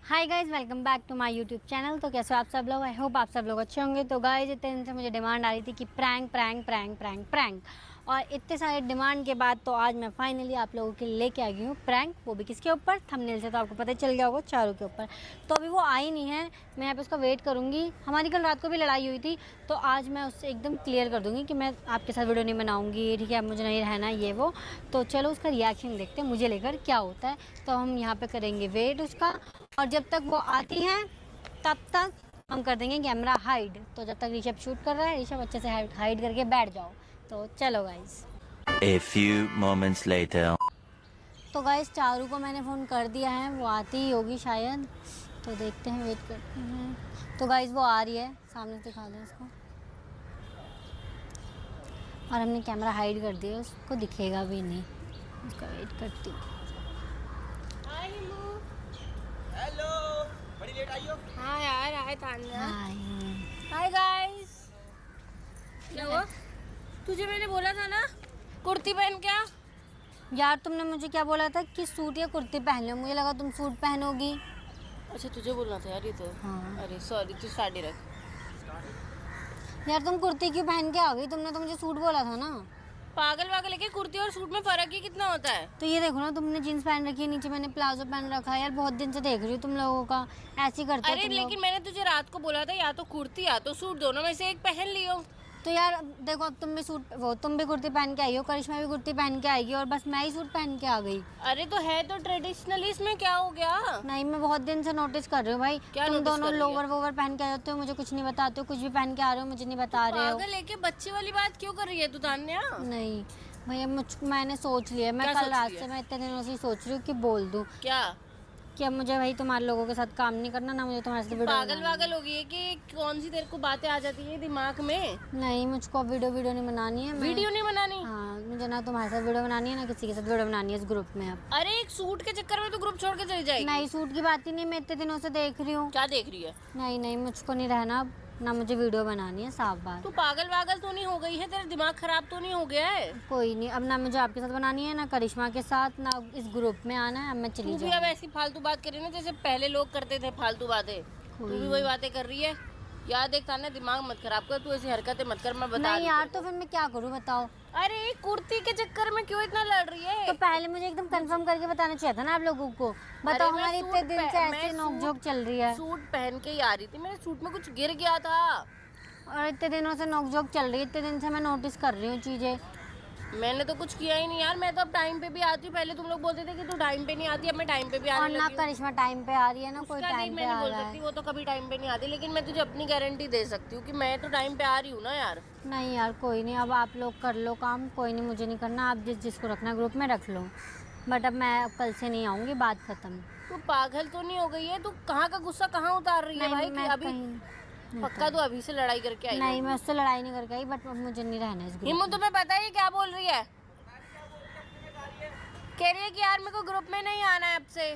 Hi guys, welcome back to my YouTube channel. तो कैसे हो आप सब लोग? आई होप आप सब लोग अच्छे होंगे। तो गाइज इतने दिन से मुझे डिमांड आ रही थी कि prank prank prank prank prank, और इतने सारे डिमांड के बाद तो आज मैं फाइनली आप लोगों के लिए लेके आ गई हूँ प्रैंक। वो भी किसके ऊपर? थंबनेल से तो आपको पता चल गया होगा, चारों के ऊपर। तो अभी वो आई नहीं है, मैं यहाँ पे उसका वेट करूँगी। हमारी कल रात को भी लड़ाई हुई थी, तो आज मैं उससे एकदम क्लियर कर दूँगी कि मैं आपके साथ वीडियो नहीं बनाऊँगी, ठीक है? मुझे नहीं रहना ये वो। तो चलो उसका रिएक्शन देखते हैं मुझे लेकर क्या होता है। तो हम यहाँ पे करेंगे वेट उसका, और जब तक वो आती हैं तब तक हम कर देंगे कैमरा हाइड। तो जब तक ऋषभ शूट कर रहा है, ऋषभ अच्छे से हाइड करके बैठ जाओ। तो चलो guys. A few moments later. तो गाइस चारू को मैंने फ़ोन कर दिया है, वो आती ही होगी शायद। तो देखते हैं, वेट करते हैं। तो गाइस वो आ रही है, सामने से दिखा दें इसको। और हमने कैमरा हाइड कर दिया, उसको दिखेगा भी नहीं। उसका वेट करती हूँ। हेलो, बड़ी लेट आई हो। हाँ यार, हाय तान्या। हाय। Hi guys. क्या हुआ? तुझे मैंने बोला था ना कुर्ती पहन के आ। यार तुमने मुझे क्या बोला था कि सूट या कुर्ती पहन लो, मुझे लगा तुम सूट पहनोगी। अच्छा तुझे बोलना था यार ये तो। हाँ। अरे सॉरी, तू स्टार्ट ही रख। यार तुम कुर्ती क्यों पहन के आ गई? तुमने तो मुझे सूट बोला था ना। पागल वागल है क्या? कुर्ती और सूट में फर्क ही कितना होता है? तो ये देखो ना, तुमने जीन्स पहन रखी है, नीचे मैंने प्लाजो पहन रखा है। यार बहुत दिन से देख रही हूँ तुम लोगों का, ऐसे ही करते हो अरे तुम लोग। लेकिन मैंने तुझे रात को बोला था या तो कुर्ती या तो सूट, दोनों में से एक पहन लियो। तो यार देखो, अब तुम भी तुम भी कुर्ती पहन के आई हो, करिश्मा भी कुर्ती पहन के आएगी, और बस मैं ही सूट पहन के आ गई। अरे तो है तो ट्रेडिशनल, इसमें क्या हो गया? नहीं, मैं बहुत दिन से नोटिस कर रही हूँ भाई। क्या तुम नोटिस दोनों कर रही है? लोवर वोवर पहन के आ जाते हो, मुझे कुछ नहीं बताते हो। कुछ भी पहन के आ रहे हो, मुझे नहीं बता रहे हो। पागल है क्या? बच्चे वाली बात क्यों कर रही है तू तान्या? नहीं भैया, मैंने सोच लिया। मैं क्या कल सोच रात लिया? से मैं इतने दिनों से ही सोच रही हूँ कि बोल दूँ क्या कि अब मुझे भाई तुम्हारे लोगों के साथ काम नहीं करना, ना मुझे तुम्हारे साथ वीडियो पागल बनानी वागल हो गई है कि कौन सी तेरे को बातें आ जाती है दिमाग में? है। नहीं, मुझको अब वीडियो नहीं बनानी है। वीडियो नहीं बनानी? हाँ, मुझे ना तुम्हारे साथ वीडियो बनानी है, ना किसी के साथ वीडियो बनानी है इस ग्रुप में अब। अरे एक सूट के चक्कर में तो ग्रुप छोड़ के चली जाएगी। नहीं, सूट की बात ही नहीं, मैं इतने दिनों से देख रही हूँ। क्या देख रही है? नहीं नहीं, मुझको नहीं रहना अब, ना मुझे वीडियो बनानी है, साफ बात। तू पागल वागल तो नहीं हो गई है? तेरा दिमाग खराब तो नहीं हो गया है? कोई नहीं, अब ना मुझे आपके साथ बनानी है, ना करिश्मा के साथ, ना इस ग्रुप में आना है। अब मैं चली तू भी अब जाऊँ। ऐसी फालतू बात कर रही है ना जैसे पहले लोग करते थे फालतू बातें। तू भी वही बातें कर रही है। याद देख तान्या, दिमाग मत खराब कर, तू ऐसी हरकतें मत कर, मैं बता नहीं रही यार, हूँ तो फिर मैं क्या करूँ बताओ? अरे कुर्ती के चक्कर में क्यों इतना लड़ रही है? तो पहले मुझे एकदम कंफर्म करके बताना चाहिए था ना आप लोगों को। बताओ, मैं हमारी सूट इतने दिन से मैं ऐसे सूट- नोकझोंक चल रही है, सूट पहन के ही आ रही थी, मेरे सूट में कुछ गिर गया था। और इतने दिनों से नोकझोंक चल रही है, इतने दिन से मैं नोटिस कर रही हूँ चीजें। मैंने तो कुछ किया ही नहीं यार, मैं तो अब टाइम पे भी आती हूँ। पहले तुम लोग बोलते थे कि तू टाइम पे नहीं आती, अब मैं टाइम पे भी और आने ना लगी हूँ। करिश्मा टाइम पे आ रही है, ना कोई उसका देख, टाइम पे मैं नहीं आ बोल रहा सकती, है। वो तो कभी टाइम पे नहीं आती, लेकिन मैं तुझे अपनी गारंटी दे सकती हूँ कि मैं तो टाइम पे आ रही हूँ ना यार। नहीं यार, कोई नहीं, अब आप लोग कर लो काम, कोई नहीं, मुझे नहीं करना। आप जिसको रखना ग्रुप में रख लो, बट अब मैं कल से नहीं आऊँगी, बात खत्म। तू पागल तो नहीं हो गई है? तू कहाँ का गुस्सा कहाँ उतार रही है नहीं, भाई? मैं कि अभी कहीं पक्का तू अभी से लड़ाई करके आई नहीं, है? मैं उससे लड़ाई नहीं करके आई, बट अब मुझे नहीं रहना इस ग्रुप हिम्मत, में। तुम्हें पता है ये क्या बोल रही है? कह रही है कि यार मेरे को ग्रुप में नहीं आना है अब से।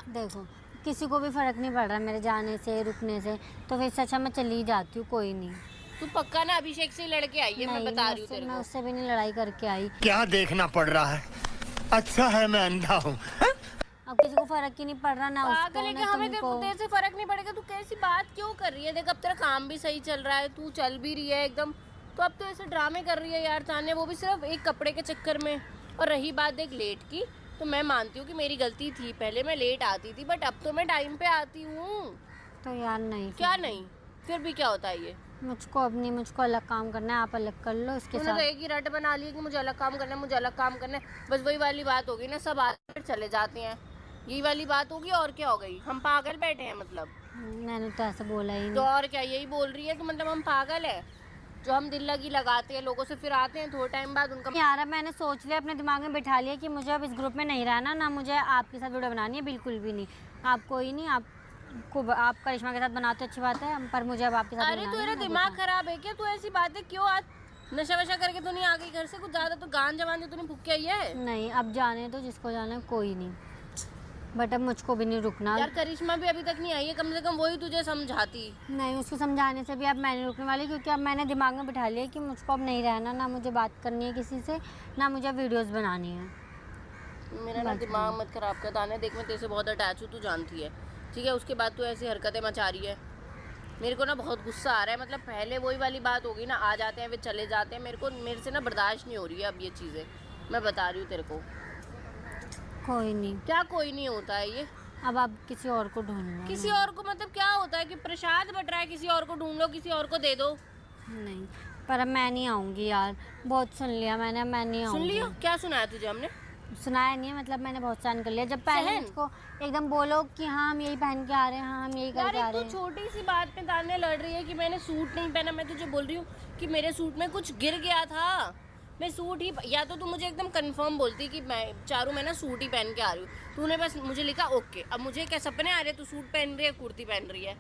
देखो, किसी को भी फर्क नहीं पड़ रहा मेरे जाने से, रुकने से, तो फिर अच्छा मैं चली ही जाती हूँ, कोई नहीं। तू पक्का ना अभिषेक से लड़के आई है? मैं नहीं, बता रही हूँ तेरे मैं को। उससे भी नहीं लड़ाई करके आई। क्या देखना पड़ रहा है? अच्छा है मैं अंधा हूँ। अब किसी को फर्क ही नहीं पड़ रहा, ना उसको पागल है कि ना हमें तुमको। तेरे से फर्क नहीं पड़ेगा? तू कैसी बात क्यों कर रही है? देख अब तेरा काम भी सही चल रहा है, तू चल भी रही है एकदम, तो अब तो ऐसे ड्रामे कर रही है यार तान्या, वो भी सिर्फ एक कपड़े के चक्कर में। और रही बात देख लेट की, तो मैं मानती हूँ कि मेरी गलती थी, पहले मैं लेट आती थी, बट अब तो मैं टाइम पे आती हूँ। तो यार नहीं, क्या नहीं? फिर भी क्या होता है ये? मुझको अब नहीं, मुझको अलग काम करना है, आप अलग कर लो इसके तूने तो साथ। एक ही रट बना ली है कि मुझे अलग काम करना है, मुझे अलग काम करना है। बस वही वाली बात होगी ना, सब आगे फिर चले जाते हैं, यही वाली बात होगी। और क्या हो गई? हम पागल बैठे हैं मतलब? मैंने तो ऐसा बोला ही तो नहीं। और क्या, यही बोल रही है कि मतलब हम पागल है? जो हम दिल लगी लगाते हैं लोगों से, फिर आते हैं थोड़े टाइम बाद उनका। यार अब मैंने सोच लिया, अपने दिमाग में बिठा लिया कि मुझे अब इस ग्रुप में नहीं रहना, ना मुझे आपके साथ वीडियो बनानी है, बिल्कुल भी नहीं। आप कोई नहीं, आप करिश्मा के साथ बनाते हो, अच्छी बात है, पर मुझे अब आपके साथ अरे बनाना तेरा है, ना दिमाग कुछ खराब है क्या? तू ऐसी बातें क्यों? आज नशा वशा करके तो नहीं आ गई घर से? कुछ ज्यादा तो गांजा वांजा तूने फूक के आई है? नहीं, अब जाने तो जिसको जाना है, कोई नहीं, बट अब मुझको भी नहीं रुकना। यार करिश्मा भी अभी तक नहीं आई है, कम से कम वही तुझे समझाती। नहीं, उसको समझाने से भी अब मैं नहीं रुकने वाली, क्योंकि अब मैंने दिमाग में बिठा लिया कि मुझको अब नहीं रहना, ना मुझे बात करनी है किसी से, ना मुझे वीडियोस बनानी है। मेरा ना दिमाग मत खराब कर तान्या, देख मैं तेरे से बहुत अटैच हूँ, तू जानती है, ठीक है। उसके बाद तू ऐसी हरकतें मचा रही है, मेरे को ना बहुत गुस्सा आ रहा है। मतलब पहले वही वाली बात होगी ना, आ जाते हैं वे चले जाते हैं, मेरे से ना बर्दाश्त नहीं हो रही है अब ये चीज़ें, मैं बता रही हूँ तेरे को। कोई नहीं, क्या कोई नहीं होता है ये? अब आप किसी और को ढूंढना। किसी और को मतलब क्या होता है कि प्रसाद बट रहा है, किसी और को ढूंढ लो, किसी और को दे दो। नहीं, पर अब मैं नहीं आऊँगी यार, बहुत सुन लिया मैंने, अब मैं नहीं सुन आऊँगी। लियो, क्या सुनाया तुझे हमने? सुनाया नहीं है, मतलब मैंने बहुत सहन कर लिया। जब पेरेंट्स को एकदम बोलो कि हाँ हम यही पहन के आ रहे हैं, हाँ हम यही करके आ यार रहे तू हैं। छोटी सी बात पे ताने लड़ रही है कि मैंने सूट नहीं पहना। मैं तुझे बोल रही हूँ कि मेरे सूट में कुछ गिर गया था, मैं सूट ही, या तो तू मुझे एकदम कंफर्म बोलती कि मैं चारू मैं ना सूट ही पहन के आ रही हूँ, तूने बस मुझे लिखा ओके। अब मुझे क्या सपने आ रहे हैं तू सूट पहन रही है कुर्ती पहन रही है?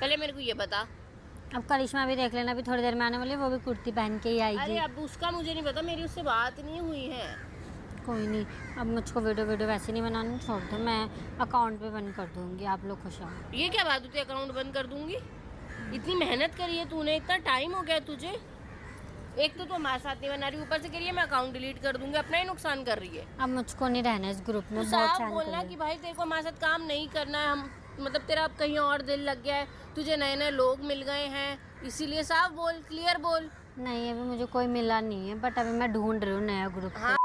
पहले मेरे को ये बता। अब करिश्मा भी देख लेना, अभी थोड़ी देर में आने वाली है, वो भी कुर्ती पहन के ही अरे आएगी। अब उसका मुझे नहीं पता, मेरी उससे बात नहीं हुई है। कोई नहीं, अब मुझको वीडियो वैसे नहीं बनानी, छोड़ दो, मैं अकाउंट पे बंद कर दूँगी, आप लोग खुश हो। ये क्या बात होती है अकाउंट बंद कर दूंगी? इतनी मेहनत करी है तूने, इतना टाइम हो गया तुझे, एक तो तू हमारे साथ नहीं बना रही, ऊपर से कह रही है मैं अकाउंट डिलीट कर दूंगी, अपना ही नुकसान कर रही है। अब मुझको नहीं रहना इस ग्रुप में, तो बहुत साफ सहन कर बोलना लिया। कि भाई तेरे को हमारे साथ काम नहीं करना है, हम मतलब तेरा अब कहीं और दिल लग गया है, तुझे नए नए लोग मिल गए हैं, इसीलिए साफ बोल, क्लियर बोल। नहीं, अभी मुझे कोई मिला नहीं है, बट अभी मैं ढूंढ रही हूँ नया ग्रुप। हाँ,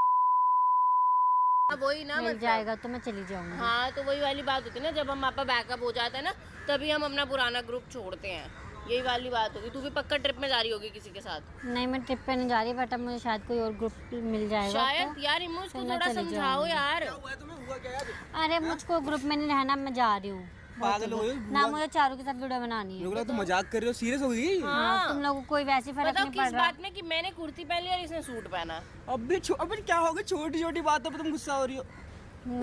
वही ना, मिल मतलब जाएगा तो मैं चली जाऊंगी। हाँ, तो वही वाली बात होती है ना, जब हम आपका बैकअप हो जाता है ना तभी हम अपना पुराना ग्रुप छोड़ते हैं, यही वाली बात होगी। तू भी पक्का ट्रिप में जा रही होगी किसी के साथ? नहीं, मैं ट्रिप पे नहीं जा रही, बट अब मुझे शायद कोई और ग्रुप मिल जाएगा शायद तो। यार इमो इसको फिर मैं थोड़ा चली समझाओ जाऊंगी। यार। अरे मुझको ग्रुप में नहीं रहना, मैं जा रही हूँ। पागल हो गई ना, मुझे चारों के साथ वीडियो बनानी है। तो मजाक कर रहे हो, सीरियस हो गई? हाँ, तुम लोगों को कोई वैसी फर्क बताओ नहीं पड़ किस रहा। बात में कि मैंने कुर्ती पहन ली और इसने सूट पहना? अबे क्या हो गया, छोटी छोटी बातों पे तुम गुस्सा हो रही हो।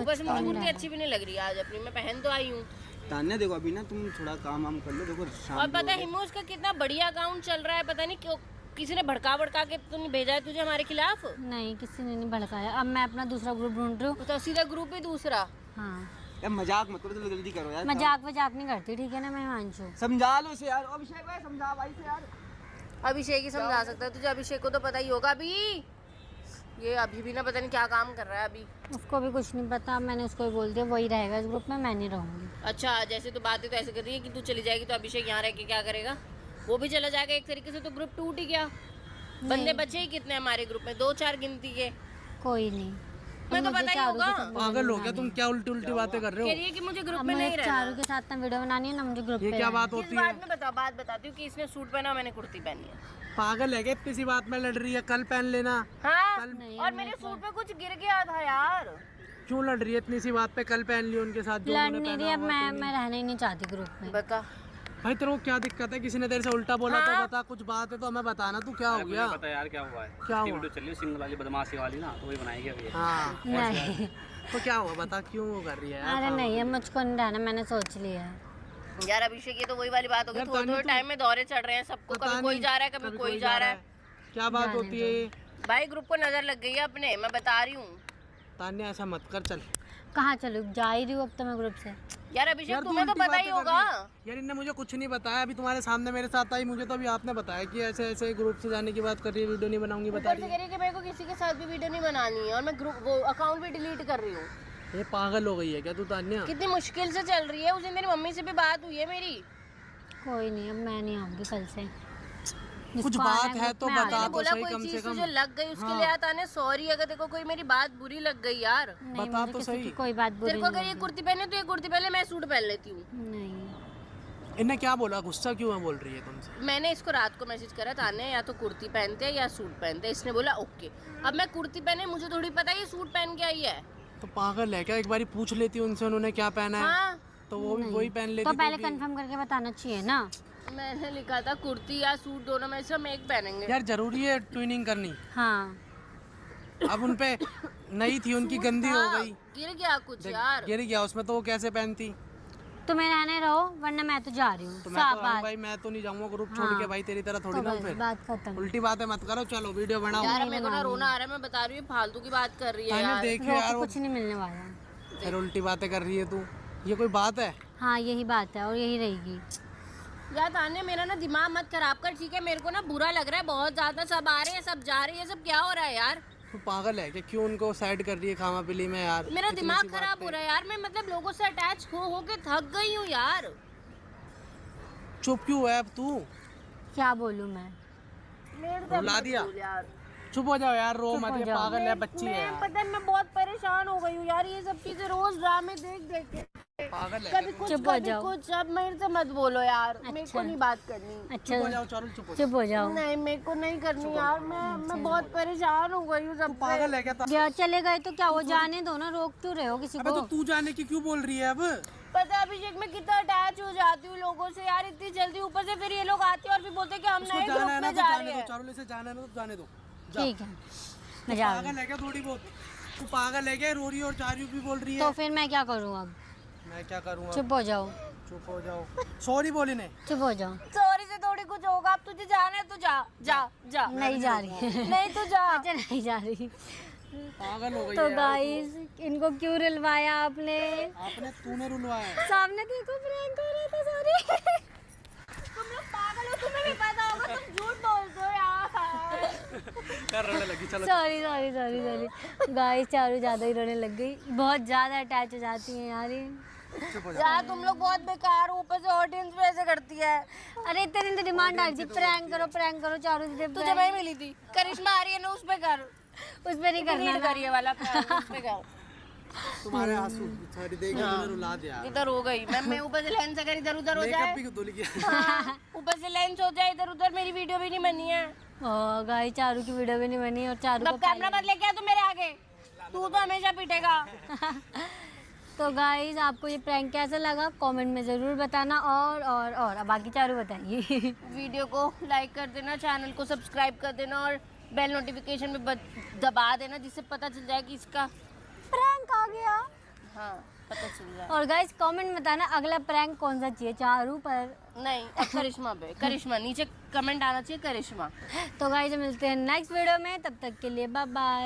ऊपर से मुझे कुर्ती अच्छी भी नहीं लग रही आज अपनी, मैं पहन तो आई हूँ। तान्या देखो अभी ना तुम थोड़ा काम वाम कर लो, देखो शाम और को पता है हिमोज का कितना बढ़िया अकाउंट चल रहा है, पता नहीं क्यों किसी ने भड़का के तुमने भेजा है तुझे हमारे खिलाफ। नहीं, किसी ने नहीं भड़काया। अब मैं अपना दूसरा ग्रुप ढूंढ रही हूँ। तो सीधा ग्रुप ही दूसरा। हाँ, यार मजाक मत करो, जल्दी करो यार। मजाक वजाक नहीं करती, ठीक है ना? मैं हिमांशु, समझा लो इसे यार। अभिषेक भाई समझा भाई से यार। अभिषेक ही समझा सकता है तुझे, अभिषेक को तो पता ही होगा। अभी ये अभी भी ना पता नहीं क्या काम कर रहा है अभी। उसको भी कुछ नहीं पता, मैंने उसको भी बोल दिया वही रहेगा इस ग्रुप में, मैं नहीं रहूँगी। अच्छा, जैसे तो बातें तो ऐसे कर रही है कि तू चली जाएगी तो अभिषेक यहाँ रह के क्या करेगा? वो भी चला जाएगा एक तरीके से, तो ग्रुप टूट ही गया। बंदे बचे ही कितने हमारे ग्रुप में? 2-4 गिनती के। कोई नहीं, मैं तो मुझे पता ही चारों के होगा। साथ वीडियो पागल हो गया बनानी तुम, क्या उल्टी उल्टी बातें कर कह रहे रही है कि मुझे ग्रुप अब में मुझे नहीं चारों रहना। के साथ ना वीडियो बनानी है ना मुझे ग्रुप हो? ये पे क्या रहना है। बात किस होती बात है? में बताओ, बात बताती हूँ कि इसने सूट पहना मैंने कुर्ती पहनी है। पागल है क्या, इतनी सी बात में लड़ रही है? कल पहन लेना। हाँ, नहीं, और मेरे सूट में कुछ गिर गया था यार। क्यों लड़ रही है इतनी सी बात पे? कल पहन लियो उनके साथ जो लड़ उन्होंने नहीं पहना रही, अब होगा मैं रहना ही नहीं चाहती ग्रुप में। बता। भाई तेरे को क्या दिक्कत है? किसी ने तेरे से उल्टा बोला हाँ? तो बता, कुछ बात है तो हमें बताना। तू क्या हो गया? पता यार क्या हुआ है? क्या हुआ? वीडियो चल रही है सिंगल वाली बदमाशी वाली ना, तो वही बनाएगी अभी। हाँ नहीं, तो क्या हुआ बता, क्यों वो कर रही है यार? अरे नहीं, अब मुझको नहीं रहना, मैंने सोच लिया है। यार अभिषेक ये तो वही वाली बात होगी, यार, थोड़े तानी थोड़े टाइम में दौरे चढ़ रहे हैं सबको, पता कभी कोई नहीं, जा रहा है कभी कोई जा रहा है। क्या बात जाने होती है? भाई ग्रुप को नजर लग गई है अपने, मैं बता रही हूँ। तान्या ऐसा मत कर, चल। कहाँ चलूँ? जा ही रही हूँ अब तो मैं ग्रुप से। यार अभिषेक यार, तू तुम्हें तो उल्टी पता ही बातें कर होगा। रही है। यार इनने मुझे कुछ नहीं बताया, अभी तुम्हारे सामने मेरे साथ आई, मुझे तो अभी आपने बताया कि ऐसे ऐसे ग्रुप से जाने की बात कर रही है, वीडियो नहीं बनाऊंगी बता ऊपर से रही कह रही है कि मेरे को किसी के साथ भी वीडियो नहीं बनानी है और मैं ग्रुप वो अकाउंट भी डिलीट कर रही हूँ। है। ये पागल हो गई है क्या तू तान्या? कितनी मुश्किल से चल रही है। उस दिन मेरी मम्मी से भी बात हुई है मेरी। कोई नहीं, अब मैं नहीं आऊँगी कल से। कुछ जिसको बात आना है ग्रुप तो में आ बता जाए। मैंने तो बोला सही कोई कम से चीज कम। तुझे लग गई उसके हाँ। लिए आता ने सॉरी, अगर देखो कोई मेरी बात बुरी लग गई यार। नहीं, बता मुझे तो किसी सही। की कोई बात बुरी तेरे को अगर नहीं ये लगी। कुर्ती पहने तो ये कुर्ती पहले मैं सूट पहन लेती हूँ। नहीं, इनने क्या बोला? गुस्सा क्यों है बोल रही है तुमसे? मैंने इसको रात को मैसेज करा ताने या तो कुर्ती पहनते हैं या सूट पहनते हैं, इसने बोला ओके। अब मैं कुर्ती पहने, मुझे थोड़ी पता है ये सूट पहन के आई है। तो पागल है क्या? एक बारी पूछ लेती उनसे उन्होंने क्या पहना है, हाँ, तो वो भी वही पहन लेती। तो पहले भी। कंफर्म करके बताना चाहिए ना। मैंने लिखा था कुर्ती या सूट दोनों में से हम एक पहनेंगे। यार जरूरी है ट्विनिंग करनी? हाँ, अब उनपे नई थी, उनकी गंदी हो हाँ, गई, गिर गया कुछ यार। गिर गया उसमें, तो वो कैसे पहनती? तुम्हें रहने रहो, वरना मैं तो जा रही हूँ। तो मैं साफ तो बात। भाई मैं तो नहीं जाऊंगा ग्रुप छोड़ हाँ। के भाई, तेरी तरह थोड़ी तो ना हूँ बस फिर। बात खत्म। उल्टी बातें मत करो, चलो वीडियो बनाओ। यार मेरे को ना रोना आ रहा है, मैं बता रही हूँ फालतू की बात कर रही है तान्या यार। देखियो यार, रोटी वो कुछ नहीं मिलने वाला। फिर उल्टी बातें कर रही है तू, ये कोई बात है? हाँ, यही बात है और यही रहेगी। यार तान्या मेरा ना दिमाग मत खराब कर, ठीक है? मेरे को ना बुरा लग रहा है बहुत ज्यादा। सब आ रहे हैं, सब जा रहे हैं, सब क्या हो रहा है यार? तू पागल है क्या? क्यों उनको साइड कर रही है खामा पिली में यार? मेरा इतनी दिमाग सी बात खराब पे। हो रहा है यार, मैं मतलब लोगों से अटैच हो के थक गई हूँ यार। चुप क्यों है अब तू? क्या बोलूँ मैं? रुला दिया। चुप हो जाओ यार, रो चुप मत, हो ये जाओ। पागल है, बच्ची है मैं यार। पता है मैं बहुत परेशान हो गई हूँ यार, ये सब चीजें रोज ड्रामे देख देख के। पागल है कभी क्या? कुछ चुप हो कभी जाओ। कुछ, अब मेरे से मत बोलो यार, मेरे को अच्छा। नहीं बात करनी। अच्छा चुप हो जाओ चारुल, चुप हो जाओ। चुप हो जाओ। नहीं मेरे को नहीं करनी यार, मैं बहुत परेशान हो गई हूँ तू सब पागल है क्या? या चले गए तो क्या, वो जाने दो ना, रोक क्यों रहे हो किसी अबे को? तो तू जाने की क्यों बोल रही है अब? पता है अभिषेक, मैं कितना अटैच हो जाती हूँ लोगों से यार, इतनी जल्दी। ऊपर से फिर ये लोग आते हैं और फिर बोलते हैं कि हम उसको नए जाना ग्रुप है ना में तो जा जाने रहे दो, हैं। चारुल इसे जाना है ना तो जाने दो। जा। ठीक है, तू मैं जा रही पागल हूँ। है क्या थोड़ी बहुत? तू पागल है क्या? रोरी और चारू भी बोल रही है। तो फिर मैं क्या करूँ अब? मैं क्या करूँगा? चुप हो जाओ, चुप हो जाओ। सॉरी बोली ने। चुप हो जाओ। सॉरी से थोड़ी कुछ होगा, अब तुझे जाना है तो जा जा जा। नहीं जा रही। नहीं तो जा। अच्छा नहीं जा रही। पागल हो गई तो है यार गाइस, इनको क्यों रुलवाया आपने? आपने, तूने रुलवाया है। सामने देखो, प्रैंक हो रहा था, सॉरी। तुम लोग पागल हो, तुम्हें नहीं पता होगा, तुम झूठ बोलते हो यार। कर रोने लगी, चलो। Sorry sorry sorry sorry guys, Charu ज़्यादा ही रोने लग गई, बहुत ज़्यादा अटैच हो जाती हैं यार ये। चुप हो जा। यार तुम लोग बहुत बेकार हो, ऊपर से ऑडियंस भी ऐसे करती है। अरे इतने दिन तो डिमांड आ रही थी, प्रैंक करो चारू दीदी। तुझे मैं मिली थी, करिश्मा आ रही है ना, उस पे कर। उस पर नहीं करना रीड ना। करिए वाला prank, उस पे कर। तुम्हारे आंसू सारी देख के मैंने रुला दिया। इधर हो गई मैं ऊपर से लेंस अगर इधर उधर हो मेकअप जाए, भी धुल गया। हाँ, ऊपर से लेंस हो जाए इधर उधर, मेरी वीडियो भी नहीं बनी है। गाइस, चारू की वीडियो भी नहीं बनी और चारू अब को कैमरा मत लेके आ तू मेरे आगे, तू तो हमेशा पीटेगा। तो गाइस, आपको ये प्रैंक कैसा लगा कमेंट में ज़रूर बताना, और अब बाकी चारू बताइए। वीडियो को लाइक कर देना, चैनल को सब्सक्राइब कर देना और बेल नोटिफिकेशन में दबा देना, जिससे पता चल जाए कि इसका प्रैंक आ गया। हाँ पता चल जाए। और गाइस कमेंट में बताना अगला प्रैंक कौन सा चाहिए, चारू पर? नहीं, अब करिश्मा पे, करिश्मा नीचे कमेंट आना चाहिए, करिश्मा। तो गाइस मिलते हैं नेक्स्ट वीडियो में, तब तक के लिए बाय बाय।